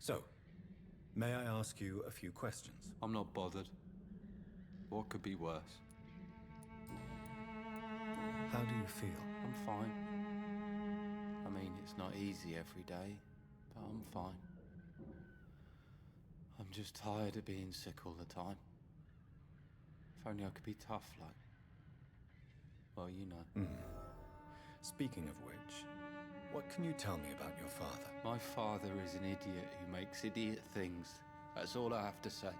So, may I ask you a few questions? I'm not bothered. What could be worse? How do you feel? I'm fine. I mean, it's not easy every day, but I'm fine. I'm just tired of being sick all the time. If only I could be tough like... Well, you know. Speaking of which, what can you tell me about your father? My father is an idiot who makes idiot things. That's all I have to say.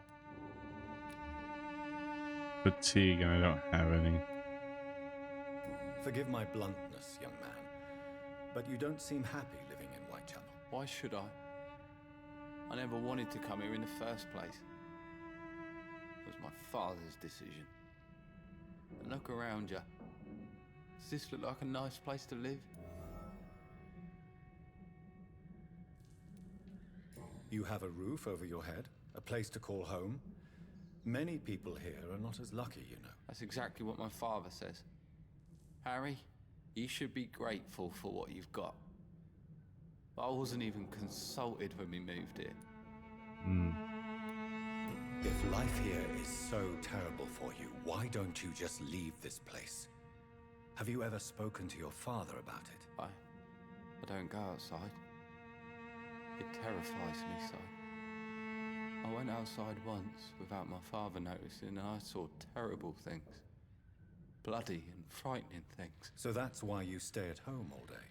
Fatigue, and I don't have any. Forgive my bluntness, young man, but you don't seem happy living in Whitechapel. Why should I? I never wanted to come here in the first place. It was my father's decision. And look around you. Does this look like a nice place to live? You have a roof over your head, a place to call home. Many people here are not as lucky, you know. That's exactly what my father says. Harry, you should be grateful for what you've got. I wasn't even consulted when we moved here. If life here is so terrible for you, why don't you just leave this place? Have you ever spoken to your father about it? I don't go outside. It terrifies me so. I went outside once without my father noticing and I saw terrible things. Bloody and frightening things. So that's why you stay at home all day?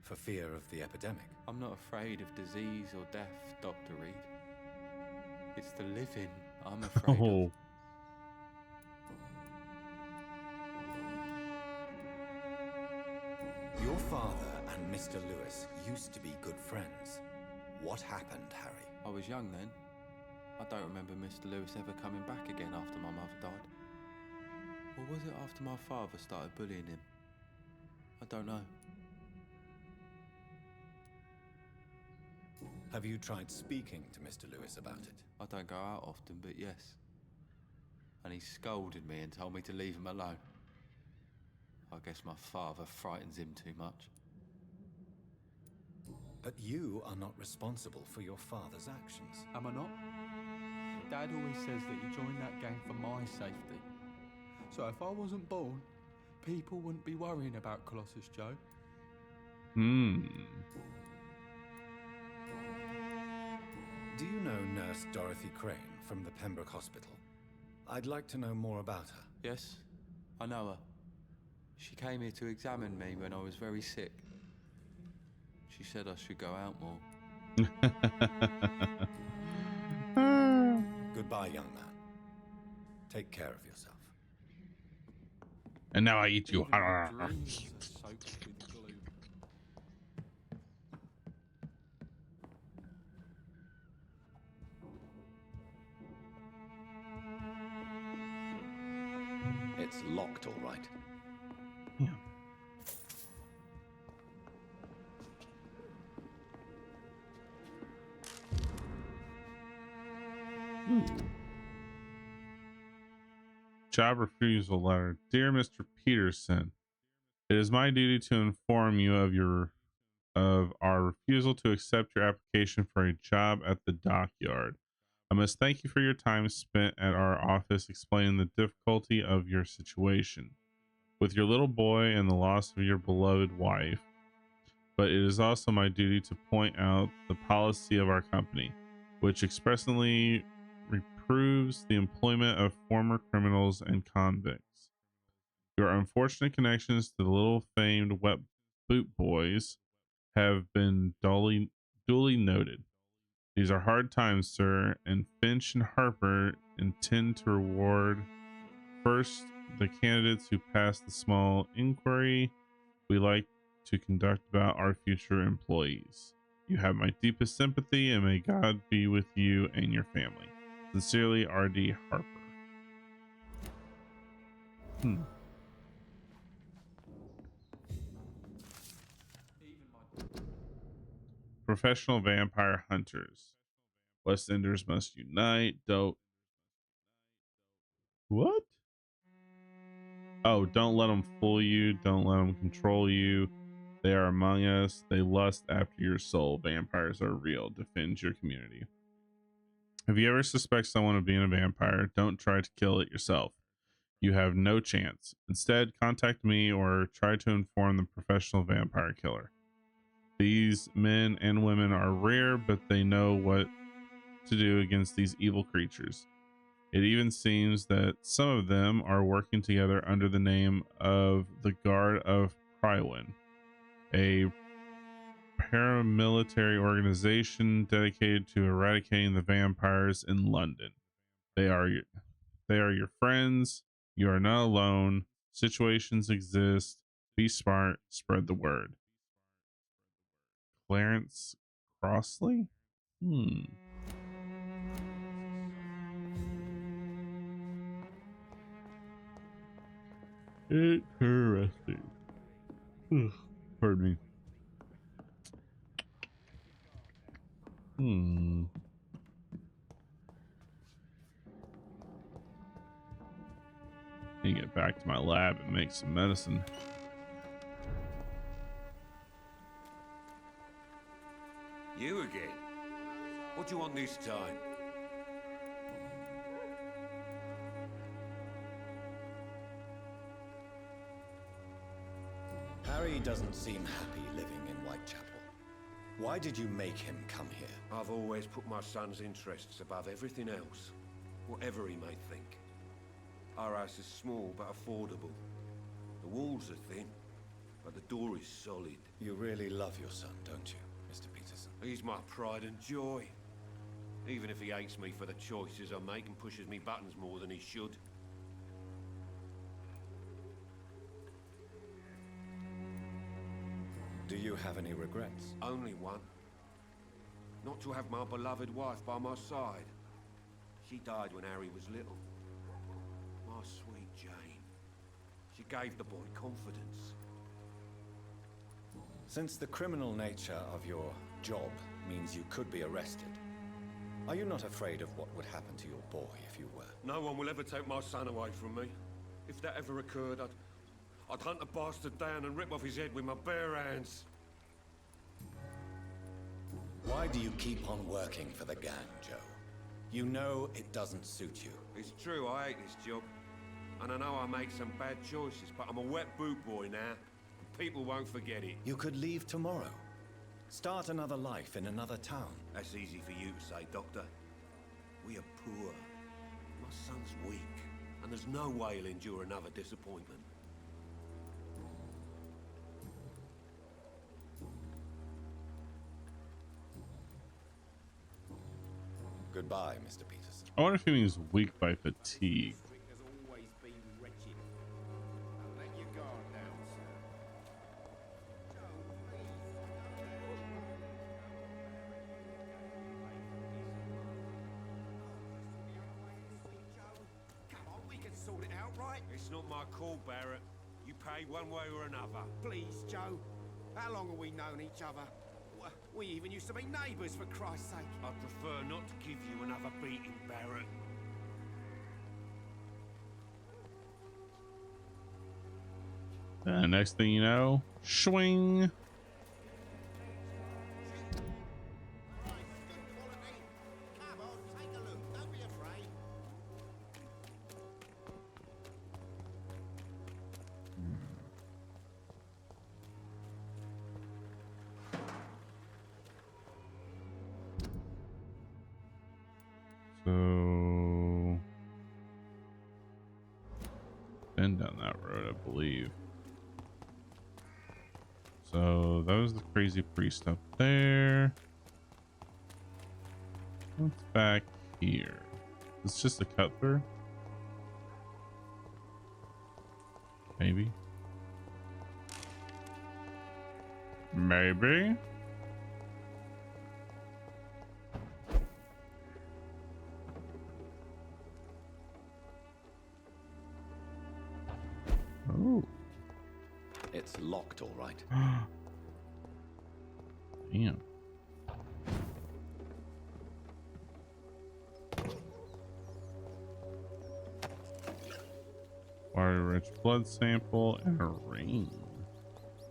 For fear of the epidemic? I'm not afraid of disease or death, Dr. Reed. It's the living I'm afraid of. Your father and Mr. Lewis used to be good friends. What happened, Harry? I was young then. I don't remember Mr. Lewis ever coming back again after my mother died. Or was it after my father started bullying him? I don't know. Have you tried speaking to Mr. Lewis about it? I don't go out often, but yes. And he scolded me and told me to leave him alone. I guess my father frightens him too much. But you are not responsible for your father's actions. Am I not? Dad always says that you joined that gang for my safety. So if I wasn't born, people wouldn't be worrying about Colossus Joe. Do you know Nurse Dorothy Crane from the Pembroke Hospital? I'd like to know more about her. Yes, I know her. She came here to examine me when I was very sick. She said I should go out more. Goodbye, young man. Take care of yourself. And now I eat you. It's locked, all right. Yeah. Job refusal letter. Dear Mr. Peterson, it is my duty to inform you of our refusal to accept your application for a job at the dockyard. I must thank you for your time spent at our office explaining the difficulty of your situation with your little boy and the loss of your beloved wife. But it is also my duty to point out the policy of our company, which expressly reproves the employment of former criminals and convicts. Your unfortunate connections to the little famed wet boot boys have been duly noted. These are hard times, sir, and Finch and Harper intend to reward first the candidates who pass the small inquiry we like to conduct about our future employees. You have my deepest sympathy, and may God be with you and your family. Sincerely, R.D. Harper. Professional vampire hunters. West Enders must unite. What? Oh, don't let them fool you. Don't let them control you. They are among us. They lust after your soul. Vampires are real. Defend your community. If you ever suspect someone of being a vampire, don't try to kill it yourself. You have no chance. Instead, contact me or try to inform the professional vampire killer. These men and women are rare, but they know what to do against these evil creatures. It even seems that some of them are working together under the name of the Guard of Prywin, a paramilitary organization dedicated to eradicating the vampires in London. They are your friends. You are not alone. Situations exist. Be smart. Spread the word. Clarence Crossley? Interesting. Pardon me. Need to get back to my lab and make some medicine. You again? What do you want this time? Harry doesn't seem happy living in Whitechapel. Why did you make him come here? I've always put my son's interests above everything else, whatever he might think. Our house is small but affordable. The walls are thin, but the door is solid. You really love your son, don't you, Mr. Peterson? He's my pride and joy. Even if he hates me for the choices I make and pushes me buttons more than he should. Do you have any regrets? Only one. Not to have my beloved wife by my side. She died when Harry was little. My sweet Jane. She gave the boy confidence. Since the criminal nature of your job means you could be arrested, are you not afraid of what would happen to your boy if you were? No one will ever take my son away from me. If that ever occurred, I'd hunt the bastard down and rip off his head with my bare hands. Why do you keep on working for the gang, Joe? You know it doesn't suit you. It's true, I hate this job. And I know I made some bad choices, but I'm a wet boot boy now. And people won't forget it. You could leave tomorrow. Start another life in another town. That's easy for you to say, Doctor. We are poor. My son's weak, and there's no way he'll endure another disappointment. Goodbye, Mr. Peterson. I wonder if he means weak by fatigue. Has always been wretched. Don't let your guard down, sir. Joe, please. Come on, we can sort it out, right? It's not my call, Barrett. You pay one way or another. Please, Joe. How long have we known each other? We even used to be neighbours, for Christ's sake. I'd prefer not to give you another beating, Barrett. Next thing you know, swing. Come on, take a look. Don't be afraid. So, been down that road, I believe. So that was the crazy priest up there. What's back here? It's just a cut through. Maybe. Maybe. Oh. It's locked, all right. Damn. Water-rich blood sample and a ring.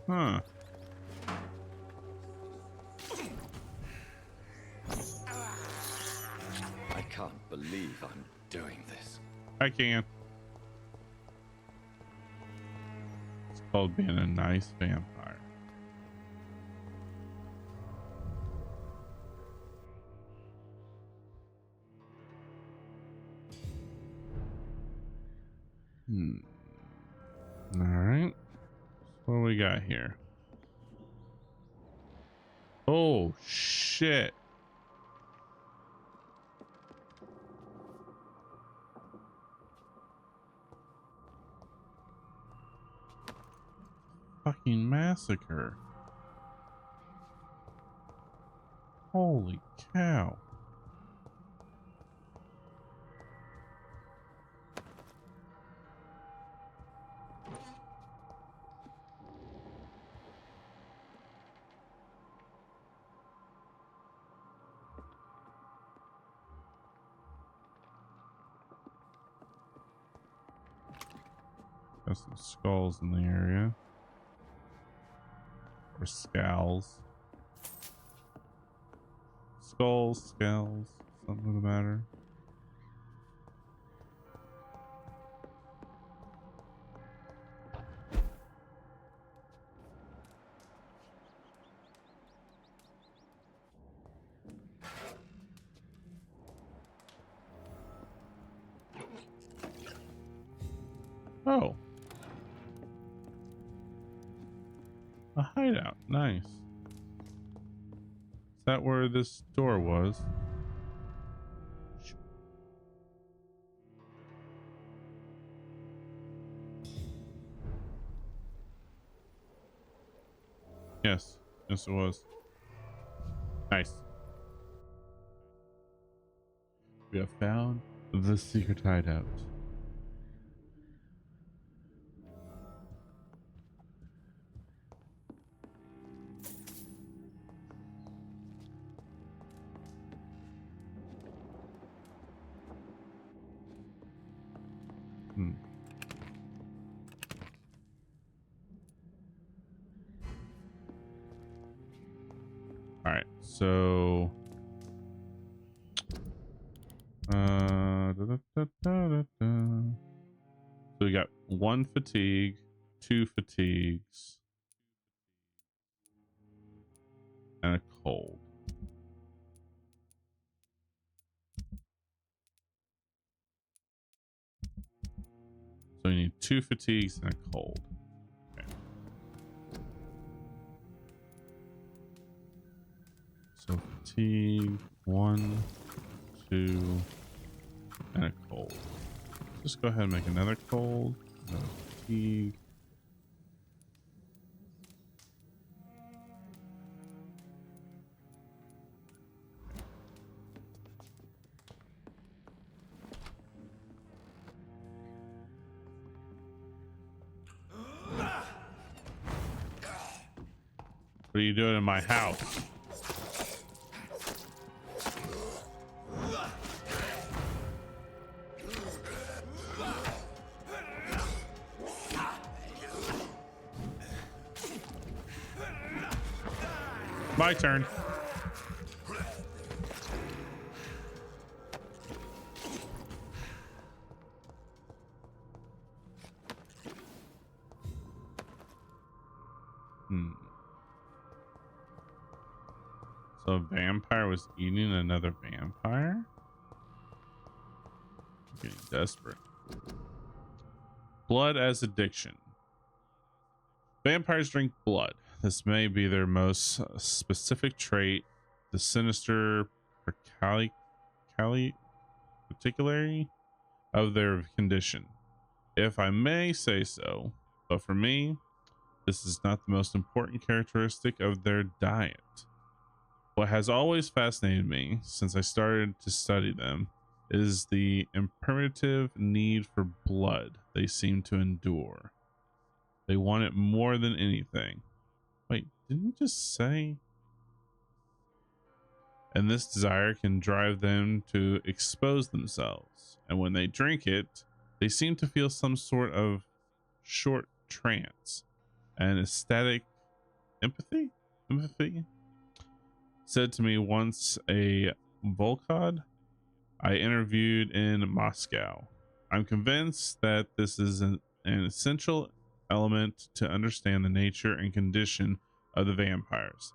Huh. can't believe I'm doing this. I can. It's called being a nice vampire. All right. What do we got here? Oh shit. Fucking massacre. Holy cow. Got some skulls in the area. Or scowls. Skulls, scowls, something of the matter. Oh. A hideout. Nice. Is that where this door was? Yes. Yes, it was. Nice. We have found the secret hideout. All right, so so we got 1 fatigue, 2 fatigues, and a cold. So we need 2 fatigues and a cold. Okay. So fatigue, 1, 2, and a cold. Just go ahead and make another cold, another fatigue. What are you doing in my house? My turn. So a vampire was eating another vampire? I'm getting desperate. Blood as addiction. Vampires drink blood. This may be their most specific trait. The sinister particularity of their condition, if I may say so. But for me, this is not the most important characteristic of their diet. What has always fascinated me since I started to study them is the imperative need for blood they seem to endure. They want it more than anything. Wait, didn't you just say? And this desire can drive them to expose themselves. And when they drink it, they seem to feel some sort of short trance and ecstatic empathy said to me once a Volcod I interviewed in Moscow. I'm convinced that this is an essential element to understand the nature and condition of the vampires.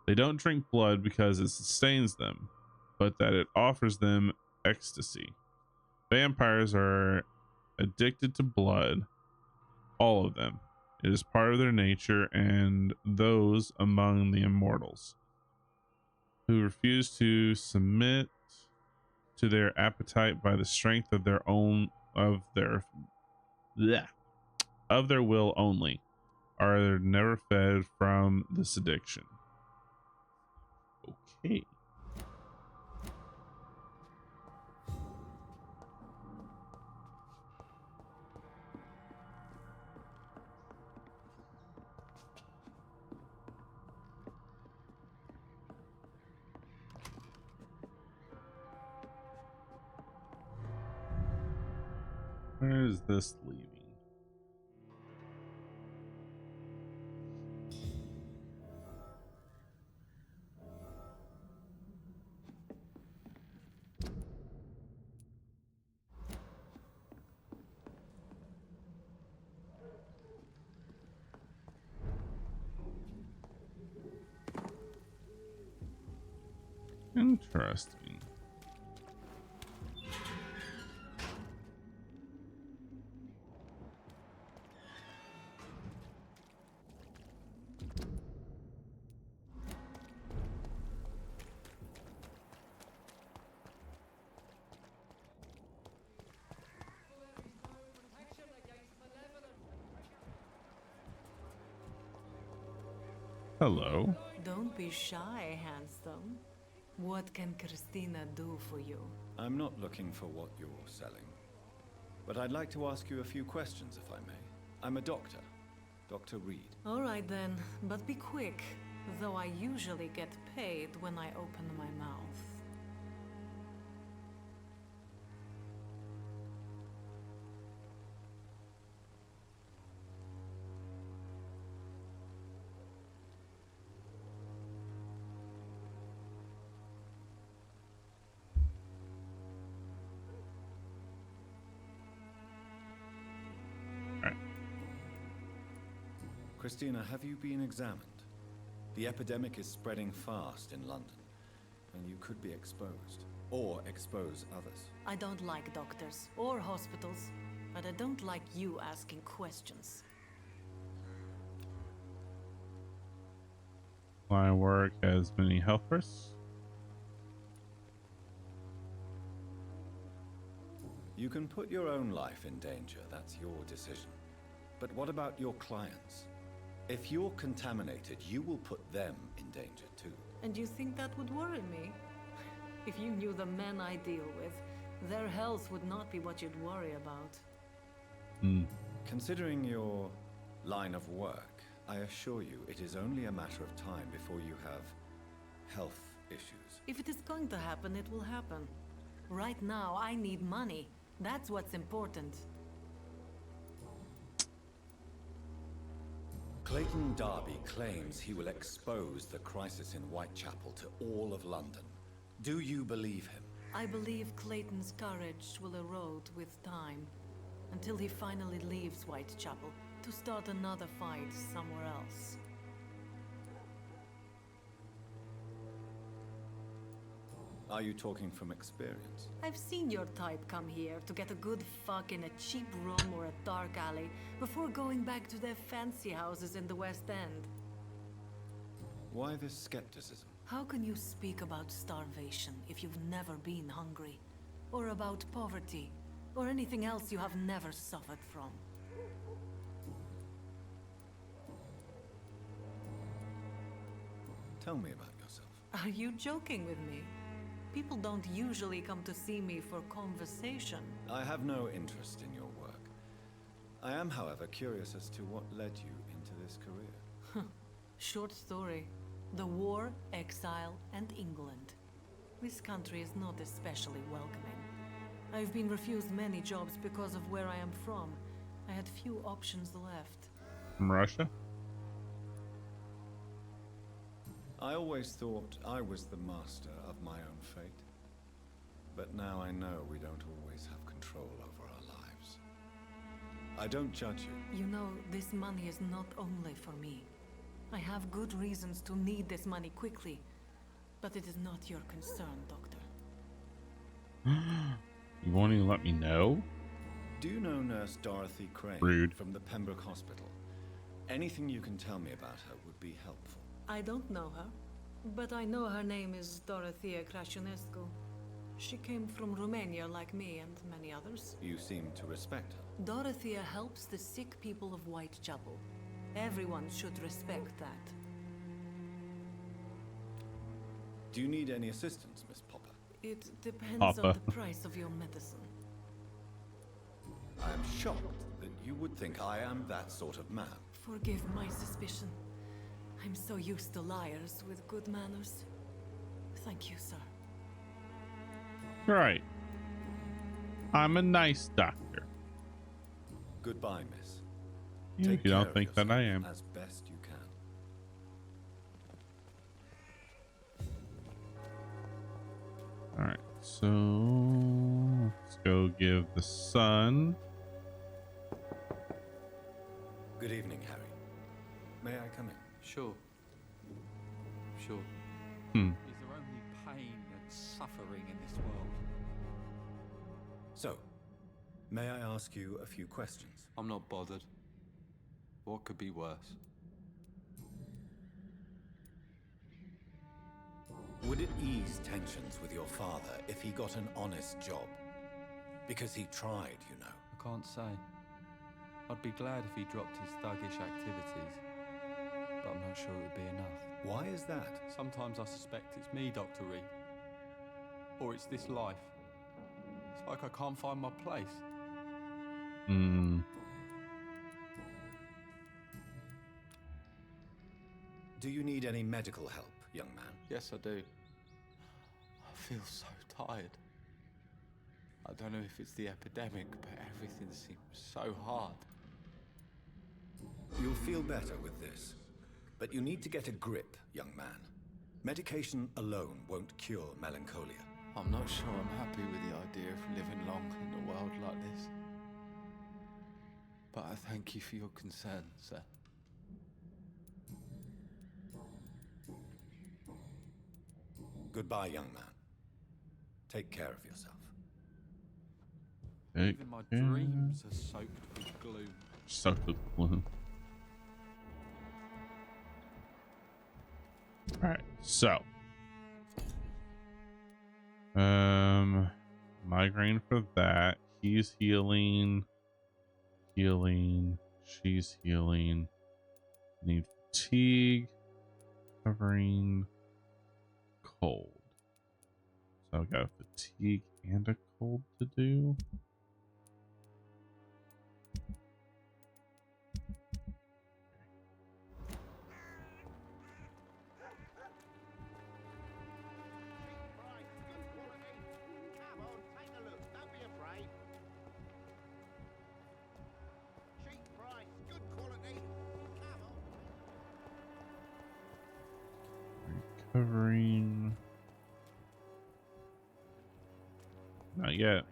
They don't drink blood because it sustains them, but that it offers them ecstasy. Vampires are addicted to blood, all of them. It is part of their nature, and those among the immortals who refuse to submit to their appetite by the strength of their own bleh, of their will only are never fed from this addiction. Okay. Where is this leaving? Interesting. Hello. Don't be shy, handsome. What can Christina do for you? I'm not looking for what you're selling, but I'd like to ask you a few questions, if I may. I'm a doctor, Dr. Reed. All right then, but be quick, though I usually get paid when I open my mouth. Christina, have you been examined? The epidemic is spreading fast in London, and you could be exposed, or expose others. I don't like doctors or hospitals, but I don't like you asking questions. My work has many health risks. You can put your own life in danger, that's your decision. But what about your clients? If you're contaminated, you will put them in danger too. And you think that would worry me? If you knew the men I deal with, their health would not be what you'd worry about. Considering your line of work, I assure you it is only a matter of time before you have health issues. If it is going to happen, it will happen. Right now, I need money. That's what's important. Clayton Dubby claims he will expose the crisis in Whitechapel to all of London. Do you believe him? I believe Clayton's courage will erode with time, until he finally leaves Whitechapel to start another fight somewhere else. Are you talking from experience? I've seen your type come here to get a good fuck in a cheap room or a dark alley before going back to their fancy houses in the West End. Why this skepticism? How can you speak about starvation if you've never been hungry? Or about poverty? Or anything else you have never suffered from? Tell me about yourself. Are you joking with me? People don't usually come to see me for conversation. I have no interest in your work. I am, however, curious as to what led you into this career. Short story. The war, exile, and England. This country is not especially welcoming. I've been refused many jobs because of where I am from. I had few options left. From Russia? I always thought I was the master of my own fate. But now I know we don't always have control over our lives. I don't judge you. You know, this money is not only for me. I have good reasons to need this money quickly, but it is not your concern, Doctor. You won't even let me know? Do you know Nurse Dorothy Crane Rude. from the Pembroke Hospital? Anything you can tell me about her would be helpful. I don't know her, but I know her name is Dorothea Crăciunescu. She came from Romania like me and many others. You seem to respect her. Dorothea helps the sick people of Whitechapel. Everyone should respect that. Do you need any assistance, Miss Popper? It depends Papa. on the price of your medicine. I am shocked that you would think I am that sort of man. Forgive my suspicion. I'm so used to liars with good manners. Thank you, sir. Right. I'm a nice doctor. Goodbye, miss. You Take care don't of think that I am. yourself as best you can. Alright, so let's go give the son. Good evening, Harry. May I come in? Sure. Sure. Hmm. Is there only pain and suffering in this world? So, may I ask you a few questions? I'm not bothered. What could be worse? Would it ease tensions with your father if he got an honest job? Because he tried, you know. I can't say. I'd be glad if he dropped his thuggish activities, but I'm not sure it would be enough. Why is that? Sometimes I suspect it's me, Dr. Reed. Or it's this life. It's like I can't find my place. Hmm. Do you need any medical help, young man? Yes, I do. I feel so tired. I don't know if it's the epidemic, but everything seems so hard. You'll feel better with this. But you need to get a grip, young man. Medication alone won't cure melancholia. I'm not sure I'm happy with the idea of living long in a world like this. But I thank you for your concern, sir. Goodbye, young man. Take care of yourself. Take Even my care. dreams are soaked with gloom. Sucked with gloom. Alright, so. Migraine for that. He's healing. Healing. She's healing. Need fatigue. Covering. Cold. So I've got a fatigue and a cold to do. Recovering. Not yet.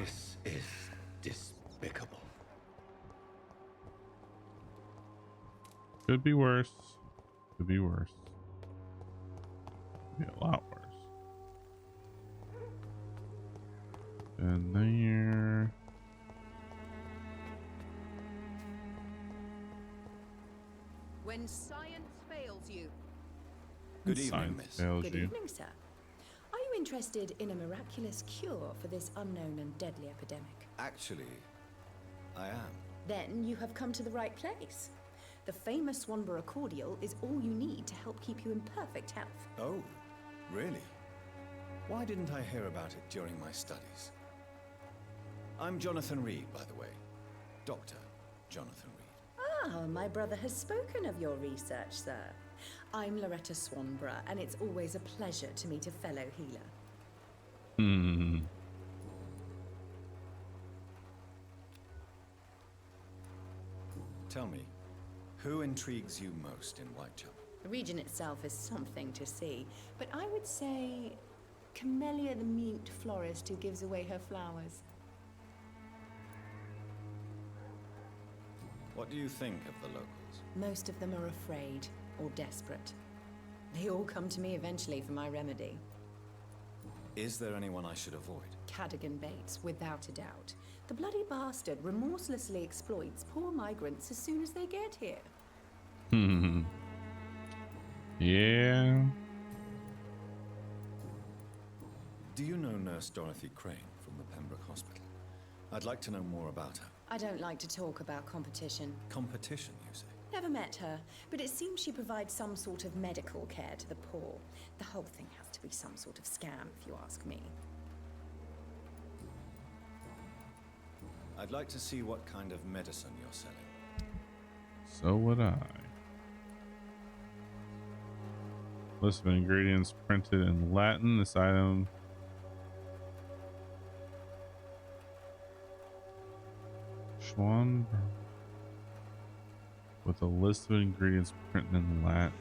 This is despicable. Could be worse. Could be worse. Could be a lot worse. And there. When science fails you. Good evening, Science miss. fails Good you. evening, sir. Are you interested in a miraculous cure for this unknown and deadly epidemic? Actually, I am. Then you have come to the right place. The famous Swanborough cordial is all you need to help keep you in perfect health. Oh, really? Why didn't I hear about it during my studies? I'm Jonathan Reed, by the way. Dr. Jonathan Reed. Ah, my brother has spoken of your research, sir. I'm Loretta Swanborough, and it's always a pleasure to meet a fellow healer. Hmm. Tell me, who intrigues you most in Whitechapel? The region itself is something to see, but I would say Camellia the mute florist who gives away her flowers. What do you think of the locals? Most of them are afraid or desperate. They all come to me eventually for my remedy. Is there anyone I should avoid? Cadogan Bates, without a doubt. The bloody bastard remorselessly exploits poor migrants as soon as they get here. Hmm. Yeah. Do you know Nurse Dorothy Crane from the Pembroke Hospital? I'd like to know more about her. I don't like to talk about competition. Competition, you say? Never met her, but it seems she provides some sort of medical care to the poor. The whole thing has to be some sort of scam, if you ask me. I'd like to see what kind of medicine you're selling. So would I. List of ingredients printed in Latin. This item Schwan with a list of ingredients printed in Latin.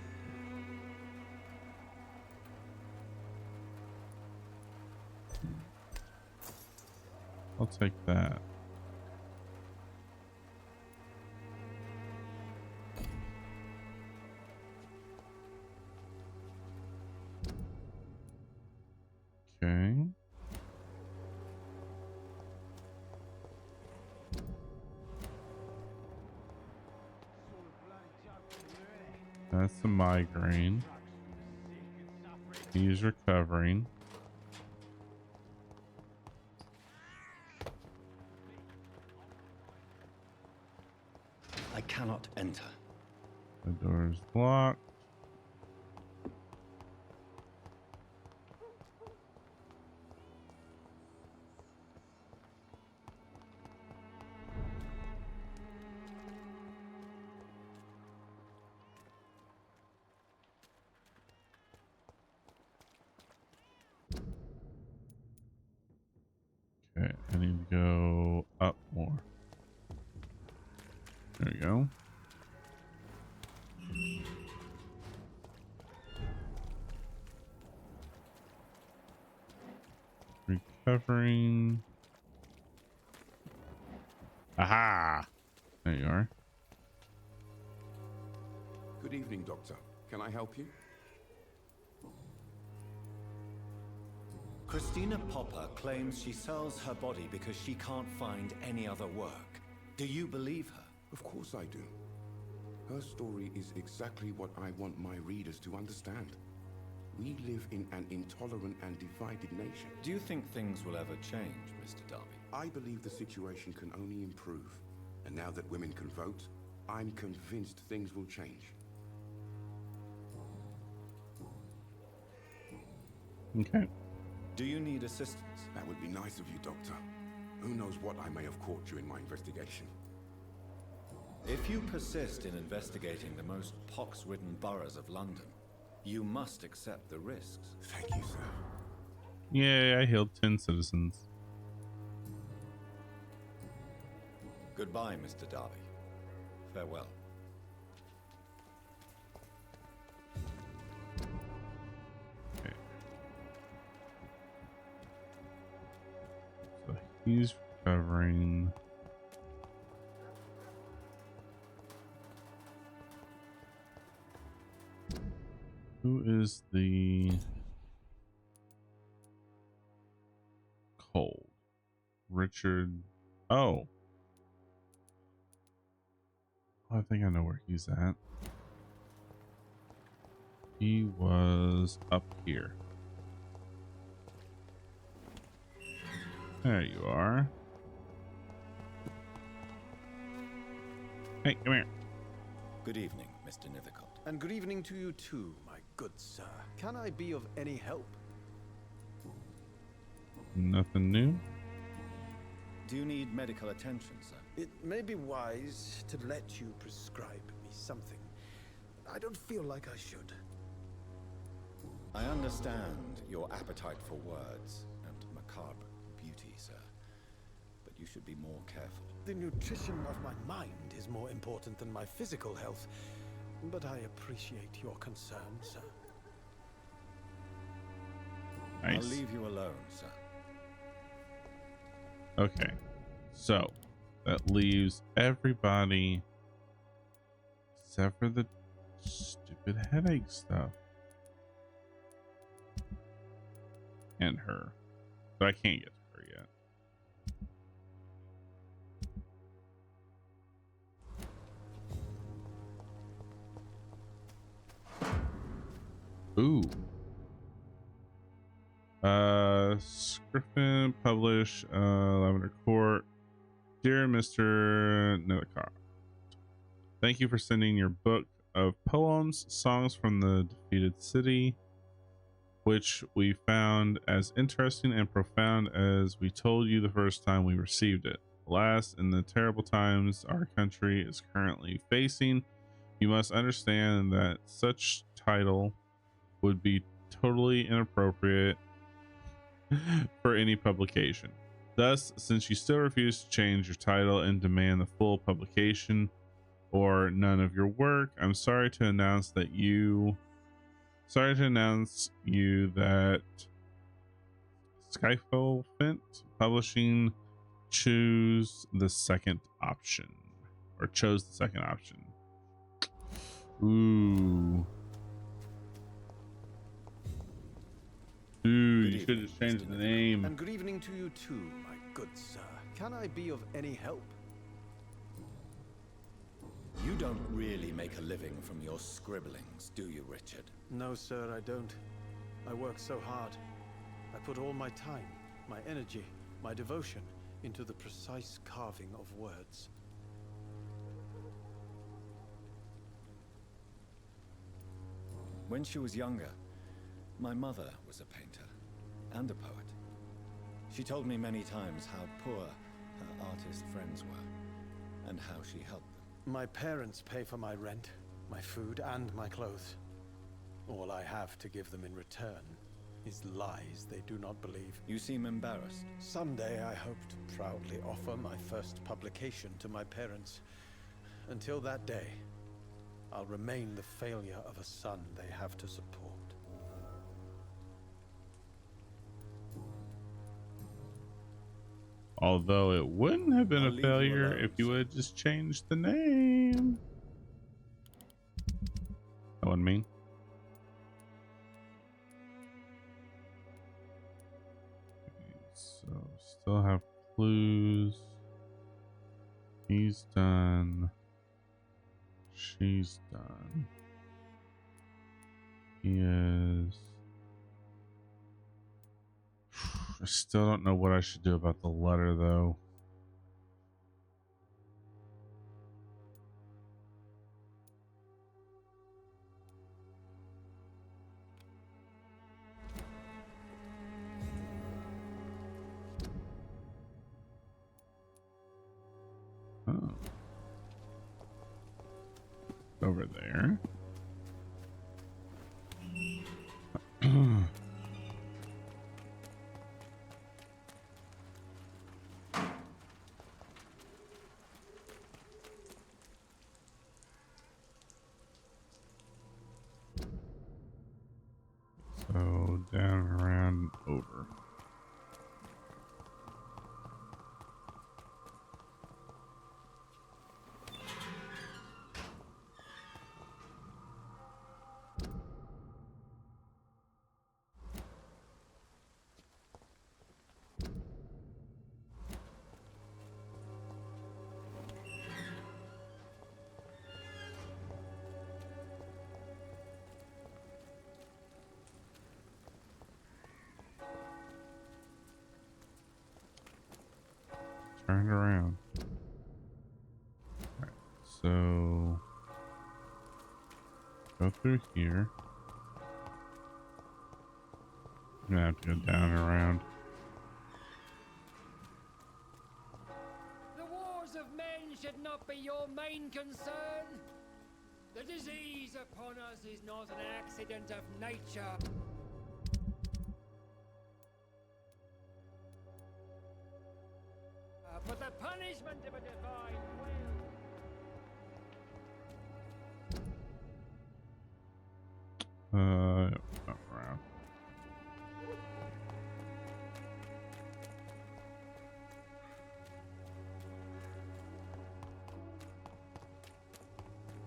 I'll take that. Okay. That's a migraine. He's recovering. I cannot enter. The door's locked. Okay, I need to go up more. There we go. Recovering. Aha! There you are. Good evening, Doctor. Can I help you? Christina Popper claims she sells her body because she can't find any other work. Do you believe her? Of course I do. Her story is exactly what I want my readers to understand. We live in an intolerant and divided nation. Do you think things will ever change, Mr. Dubby? I believe the situation can only improve. And now that women can vote, I'm convinced things will change. Okay. Do you need assistance? That would be nice of you, Doctor. Who knows what I may have caught you in my investigation. If you persist in investigating the most pox-ridden boroughs of London, you must accept the risks. Thank you, sir. Yay, I healed 10 citizens. Goodbye, Mr. Darby. Farewell. Okay. So he's recovering. Who is the cold? Richard. Oh. I think I know where he's at. He was up here. There you are. Hey, come here. Good evening, Mr. Nithercott. And good evening to you too, my good sir. Can I be of any help? Nothing new. Do you need medical attention, sir? It may be wise to let you prescribe me something. I don't feel like I should. I understand your appetite for words and macabre beauty, sir. But you should be more careful. The nutrition of my mind is more important than my physical health. But I appreciate your concern, sir. Nice. I'll leave you alone, sir. Okay, so that leaves everybody except for the stupid headache stuff and her. But I can't get to her yet. Ooh. Scriffin, publish, Lavender Court. Dear Mr. Nerok, thank you for sending your book of poems, songs from the defeated city, which we found as interesting and profound as we told you the first time we received it. Alas, in the terrible times our country is currently facing, you must understand that such title would be totally inappropriate for any publication. Thus, since you still refuse to change your title and demand the full publication or none of your work, I'm sorry to announce you that Skyfofent Publishing chose the second option. Ooh. Dude, you should have changed the name. And good evening to you too, my good sir. Can I be of any help? You don't really make a living from your scribblings, do you, Richard? No, sir, I don't. I work so hard. I put all my time, my energy, my devotion into the precise carving of words. When she was younger, my mother was a painter and a poet. She told me many times how poor her artist friends were and how she helped them. My parents pay for my rent, my food, and my clothes. All I have to give them in return is lies they do not believe. You seem embarrassed. Someday I hope to proudly offer my first publication to my parents. Until that day, I'll remain the failure of a son they have to support. Although it wouldn't have been a failure if you would just changed the name. That wasn't me. So still have clues. He's done. She's done. He is. I still don't know what I should do about the letter, though. Oh. Over there. So down, around, over. Turn around. Right, so go through here. I'm gonna have to go down and around. of men should not be your main concern. The disease upon us is not an accident of nature. But the punishment of a divine will. Not around.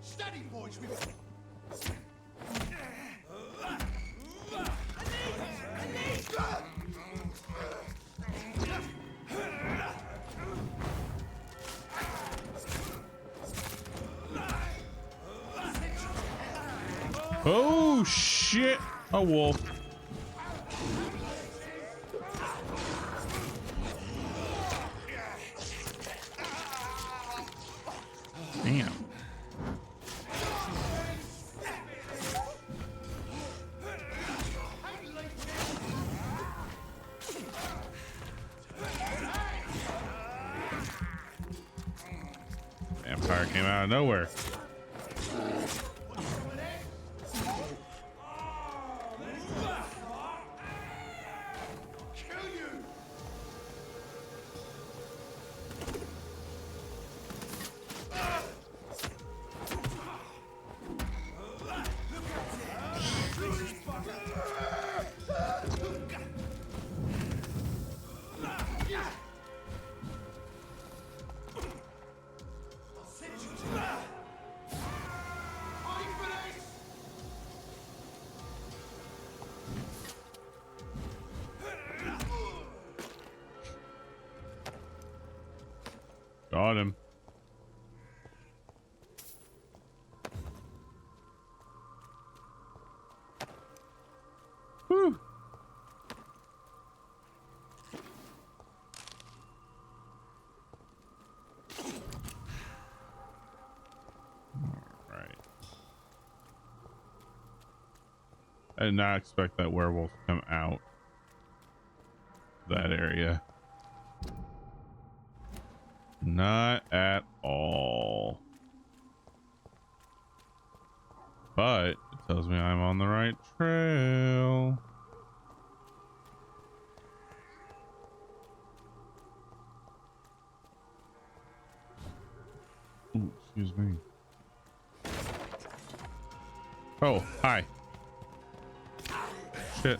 Steady, boys, Oh shit! A wolf. Damn. Vampire came out of nowhere. Got him. Whew. All right. I did not expect that werewolf to come out that area. Not at all. But it tells me I'm on the right trail. Ooh, excuse me. Oh, hi. Shit.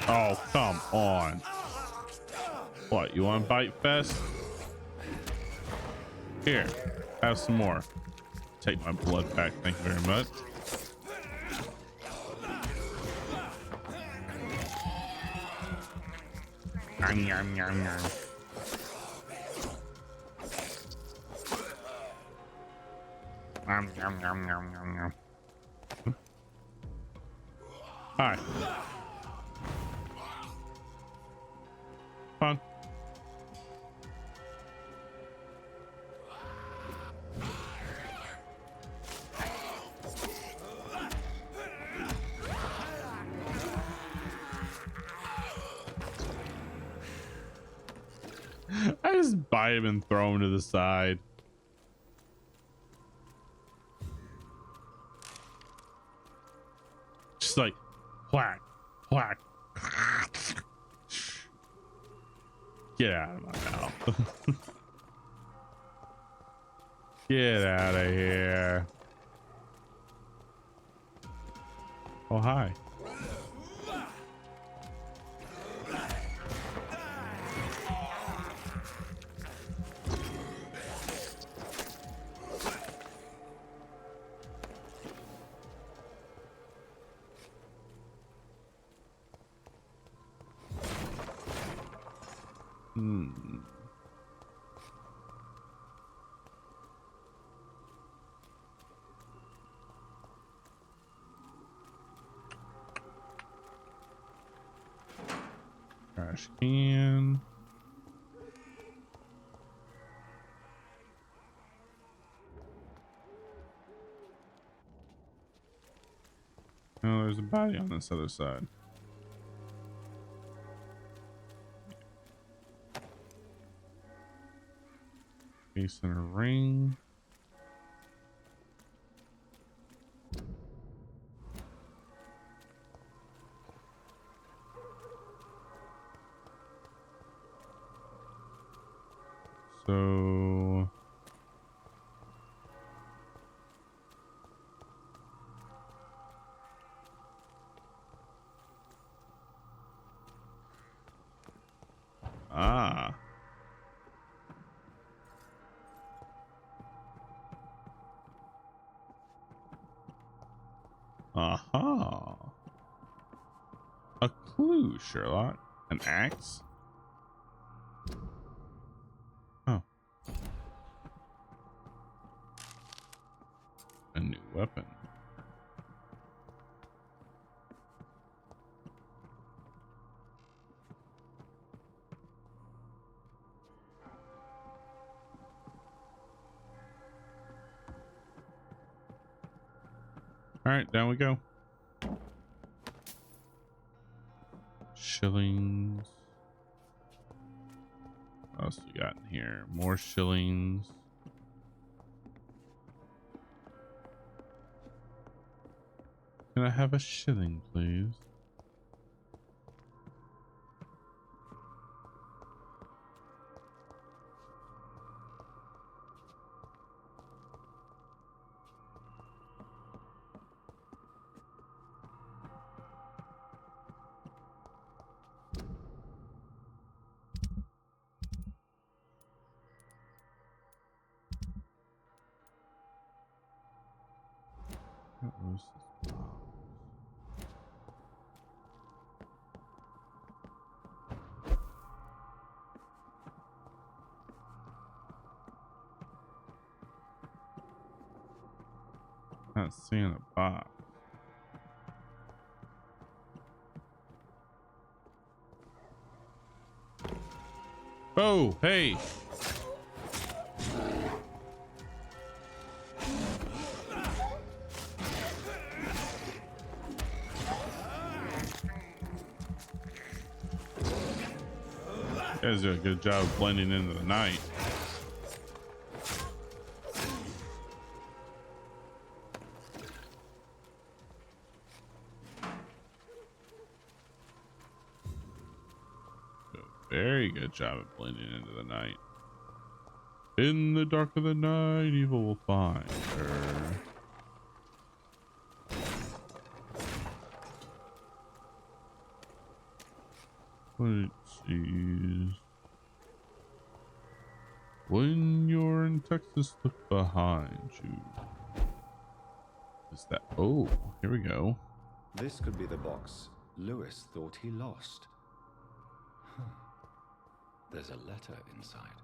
Oh, come on. What, you want Bite Fest? Here, have some more. Take my blood back, thank you very much. Yum, yum, yum, yum. Yum, yum, yum, yum, yum, yum. Hi. Fun. I just buy him and throw him to the side. Just like whack, whack. Get out of my mouth. Get out of here. Oh, hi. Trash can. Oh, there's a body on this other side. Case and a ring. So aha. A clue, Sherlock. An axe? Oh. A new weapon. All right, down we go. Shillings. What else we got in here? More shillings. Can I have a shilling, please? What was this box? Not seeing a box. Oh, hey. You guys do a good job of blending into the night. Very good job of blending into the night. In the dark of the night, evil will find her. Let's see. When you're in Texas, look behind you. Is that? Oh, here we go. This could be the box Lewis thought he lost. Huh. There's a letter inside.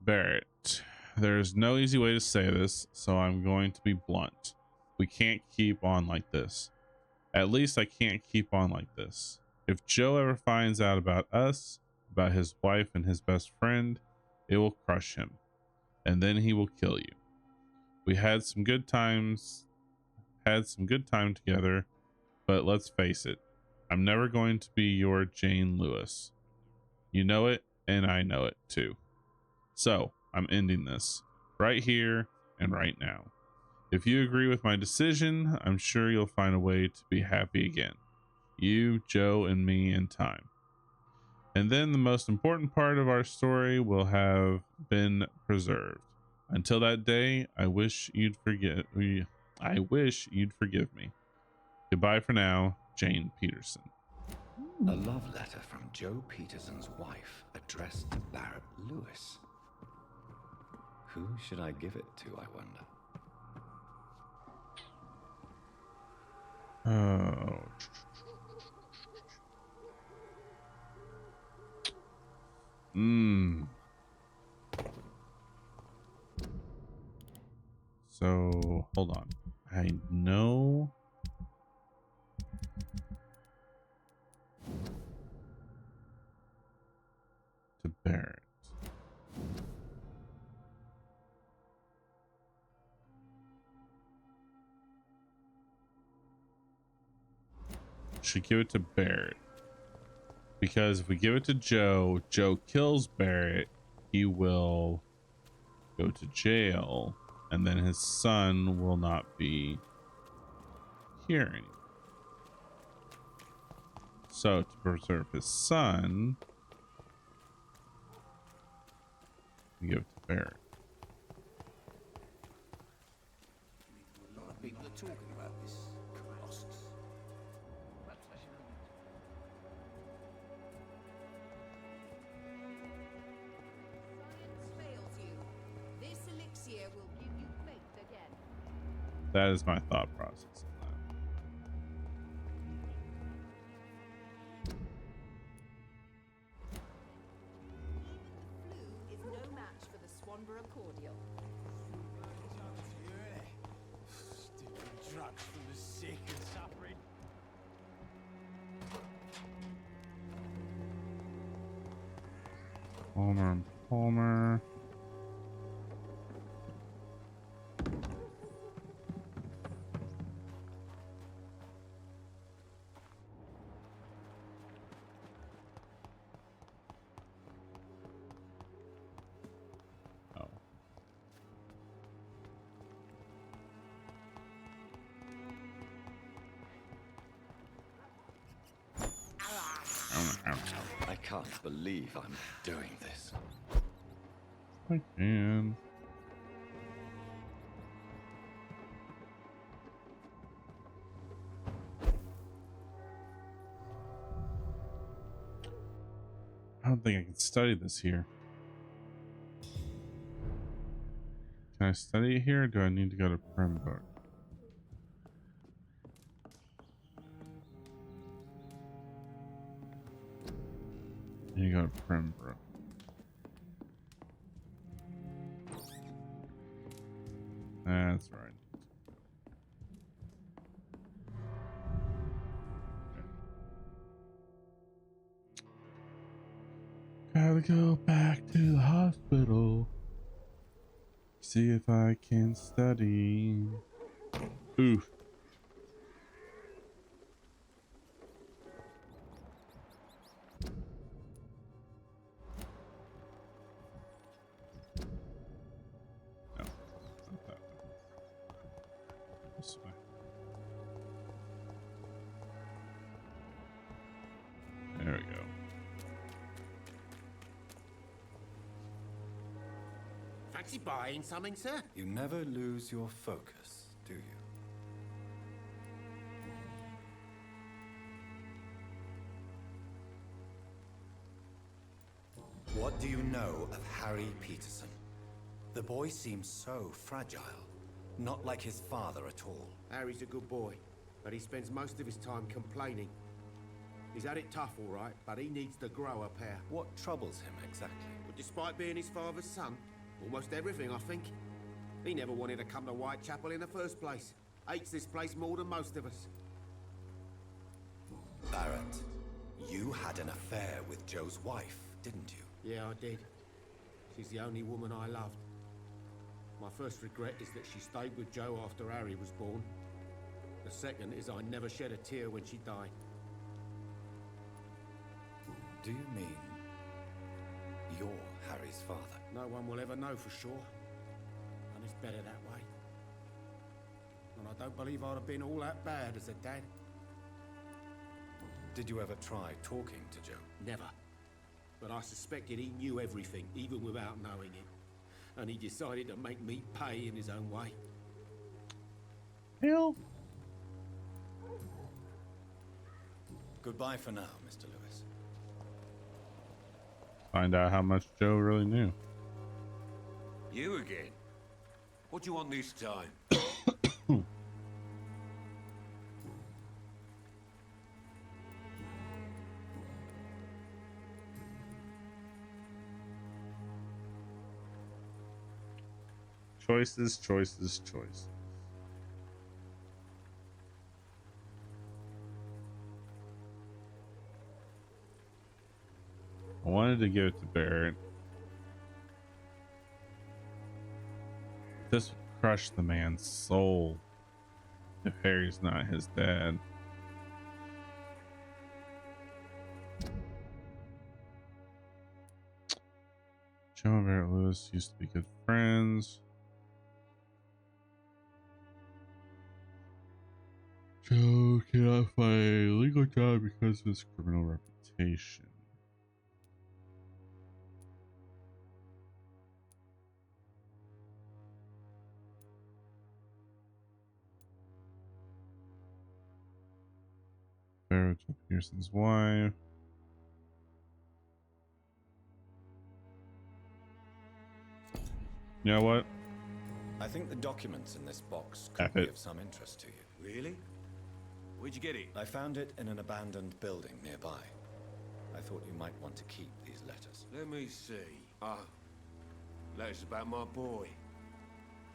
Barrett, there's no easy way to say this, so I'm going to be blunt. We can't keep on like this. At least I can't keep on like this. If Joe ever finds out about us, about his wife and his best friend, it will crush him, and then he will kill you. We had some good time together, but let's face it, I'm never going to be your Jane Lewis. You know it, and I know it too. So I'm ending this right here and right now. If you agree with my decision, I'm sure you'll find a way to be happy again. You, Joe, and me in time. And then the most important part of our story will have been preserved. Until that day, I wish you'd forgive me. Goodbye for now, Jane Peterson. A love letter from Joe Peterson's wife, addressed to Barrett Lewis. Who should I give it to, I wonder? Oh. So, hold on. I know. Barrett. Should give it to Barrett. Because if we give it to Joe, Joe kills Barrett, he will go to jail, and then his son will not be here anymore. So to preserve his son, we give it to Barrett. A lot of people are talking about this Colossus. Science fails you. This elixir will give you faith again. That is my thought process on that. Flu is no match for the Swanborough cordial. Drugs for the sick and suffering. Palmer and Palmer. Oh. I can't believe I'm doing this. I can. I don't think I can study this here. Can I study it here, or do I need to go to Pembroke? I need to go to Pembroke. That's right. Gotta go back to the hospital. See if I can study. Oof. No, not that way. This way. There we go. Fancy buying something, sir? You never lose your focus, do you? What do you know of Harry Peterson? The boy seems so fragile, not like his father at all. Harry's a good boy, but he spends most of his time complaining. He's had it tough, all right, but he needs to grow a pair. What troubles him exactly? But despite being his father's son, almost everything, I think. He never wanted to come to Whitechapel in the first place. Hates this place more than most of us. Barrett, you had an affair with Joe's wife, didn't you? Yeah, I did. She's the only woman I loved. My first regret is that she stayed with Joe after Harry was born. The second is I never shed a tear when she died. Do you mean you're Harry's father? No one will ever know for sure. And it's better that way. And I don't believe I'd have been all that bad as a dad. Did you ever try talking to Joe? Never. But I suspected he knew everything, even without knowing it. And he decided to make me pay in his own way. Hell. Goodbye for now, Mr. Lewis. Find out how much Joe really knew. You again? What do you want this time? Choices, choices, choices. I wanted to give it to Barrett. This would crush the man's soul if Harry's not his dad. Joe and Barrett Lewis used to be good friends. Joe cannot find a legal job because of his criminal reputation. Joe Pearson's wife. You know what? I think the documents in this box could be of some interest to you. Really? Where'd you get it? I found it in an abandoned building nearby. I thought you might want to keep these letters. Let me see. Letters about my boy.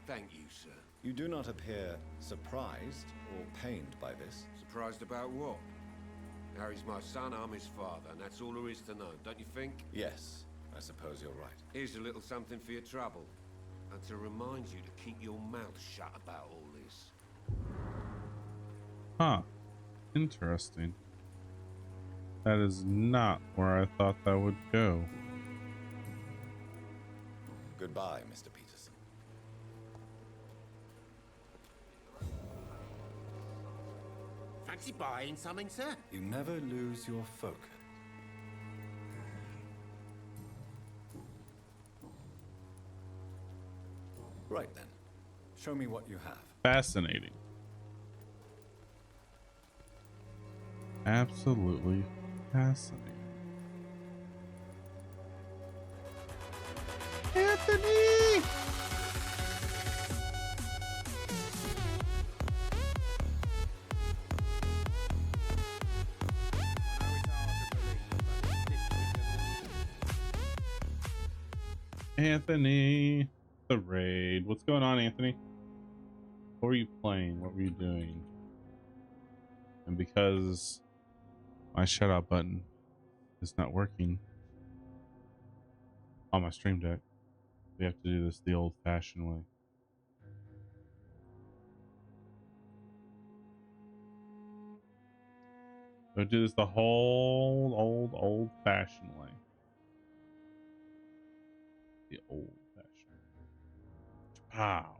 Thank you, sir. You do not appear surprised or pained by this. Surprised about what? Harry's my son, I'm his father, and that's all there is to know, don't you think? Yes, I suppose you're right. Here's a little something for your trouble. And to remind you to keep your mouth shut about all this. Huh. Interesting. That is not where I thought that would go. Goodbye, Mr. Peterson. Fancy buying something, sir? You never lose your focus. Right then. Show me what you have. Fascinating. Absolutely fascinating. Anthony! Anthony, the raid. What's going on, Anthony? What were you playing? What were you doing? And because my shutout button is not working on my stream deck, we have to do this the old-fashioned way. We'll do this the whole old-fashioned way. The old-fashioned. Wow.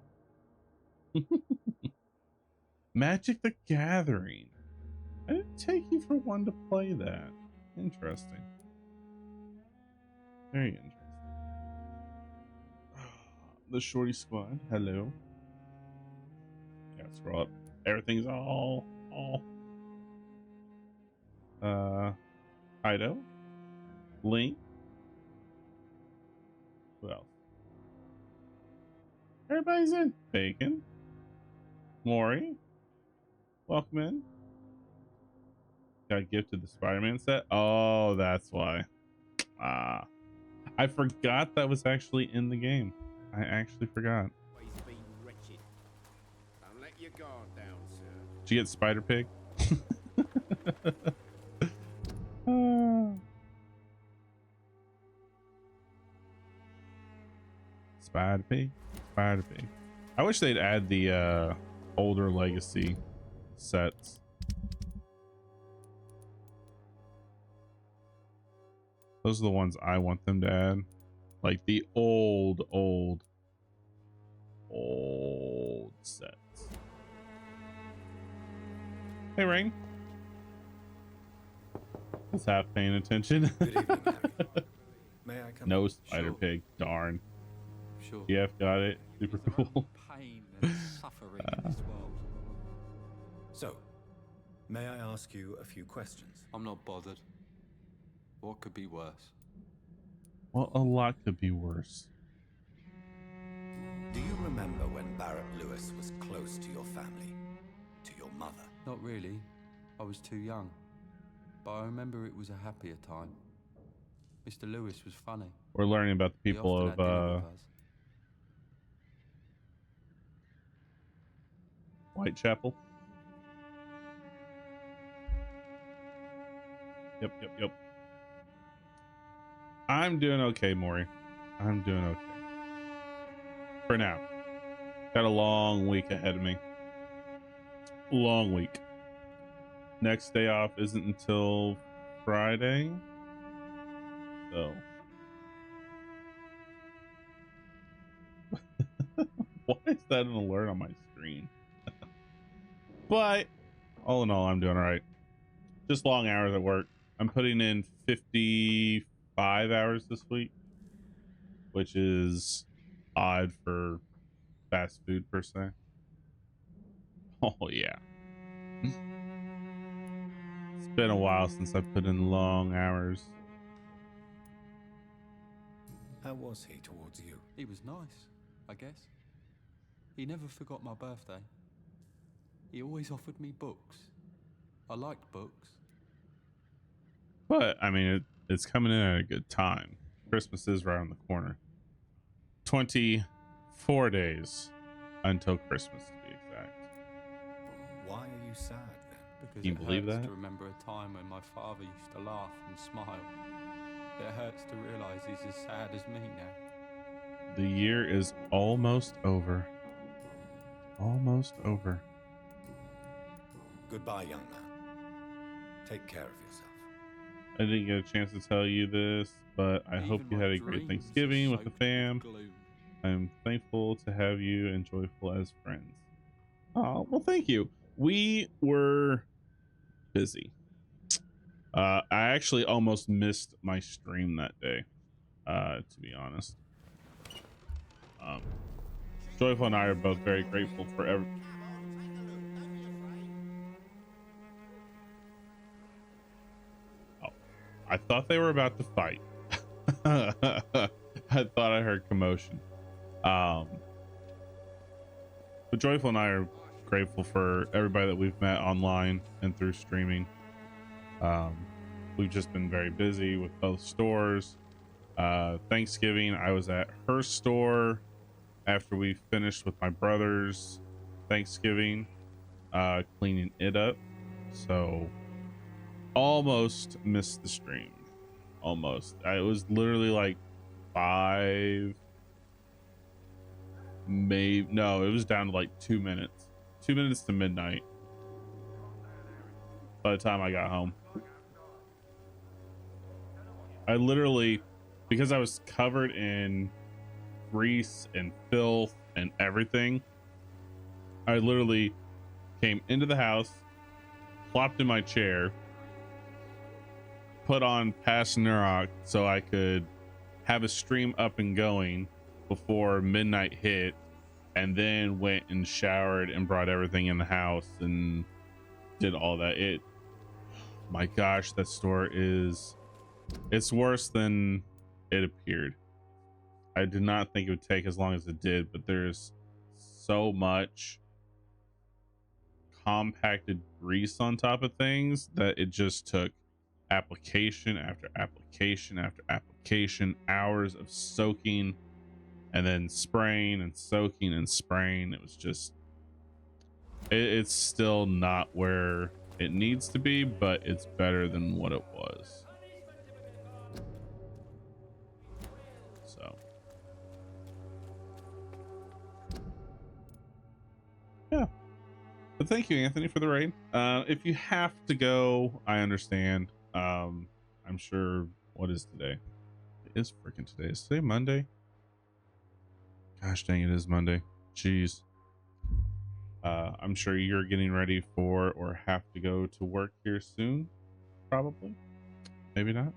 Magic the Gathering. I didn't take you for one to play that. Interesting. Very interesting. The Shorty Squad. Hello. Gotta scroll up. Everything's all. Ido. Link. Who else? Everybody's in. Bacon. Maury. Welcome in. Got gifted the Spider-Man set. Oh, that's why. I forgot that was actually in the game. I actually forgot. Been wretched. Don't let your guard down, sir. Did you get Spider Pig? Spider Pig. Spider Pig. I wish they'd add the older legacy sets. Those are the ones I want them to add. Like the old sets. Hey, Rain. Just half paying attention. Good evening, Harry. May I come? No Spider Sure. Pig. Darn. Sure. GF got it. Super There's their own cool. pain and suffering in this world. So, may I ask you a few questions? I'm not bothered. What could be worse? Well, a lot could be worse. Do you remember when Barrett Lewis was close to your family? To your mother? Not really. I was too young. But I remember it was a happier time. Mr. Lewis was funny. We're learning about the He people often of had dinner with us. Whitechapel. Yep. I'm doing okay, Maury. I'm doing okay. For now. Got a long week ahead of me. Long week. Next day off isn't until Friday. So. Why is that an alert on my screen? But all in all, I'm doing all right. Just long hours at work. I'm putting in 55 hours this week, which is odd for fast food per se. Oh yeah. It's been a while since I put in long hours. How was he towards you? He was nice, I guess. He never forgot my birthday. He always offered me books. I liked books. But I mean, it's coming in at a good time. Christmas is right around the corner. 24 days until Christmas, to be exact. Why are you sad then? Because Can you it believe hurts that? to remember a time when my father used to laugh and smile. It hurts to realize he's as sad as me now. The year is almost over. Almost over. Goodbye, young man. Take care of yourself. I didn't get a chance to tell you this, but I hope you had a great Thanksgiving with the fam. I'm thankful to have you and joyful as friends. Oh, well, thank you. We were busy. I actually almost missed my stream that day, to be honest. Joyful and I are both very grateful for Oh, I thought they were about to fight. I thought I heard commotion. But Joyful and I are grateful for everybody that we've met online and through streaming. We've just been very busy with both stores. Thanksgiving, I was at her store after we finished with my brother's Thanksgiving, cleaning it up. So almost missed the stream. Almost. It was literally like 5, maybe, no, it was down to like 2 minutes. 2 minutes to midnight by the time I got home. I literally, because I was covered in grease and filth and everything, I literally came into the house, plopped in my chair, put on past Nerok so I could have a stream up and going before midnight hit, and then went and showered and brought everything in the house and did all that. My gosh, that store it's worse than it appeared. I did not think it would take as long as it did, but there's so much compacted grease on top of things that it just took application after application after application, hours of soaking and then spraying and soaking and spraying. It was just, it's still not where it needs to be, but it's better than what it was. So yeah, but thank you, Anthony, for the raid. If you have to go, I understand. I'm sure, what is today? It is freaking today. Is today Monday? Gosh dang, it is Monday. Jeez. I'm sure you're getting ready for or have to go to work here soon. Probably. Maybe not.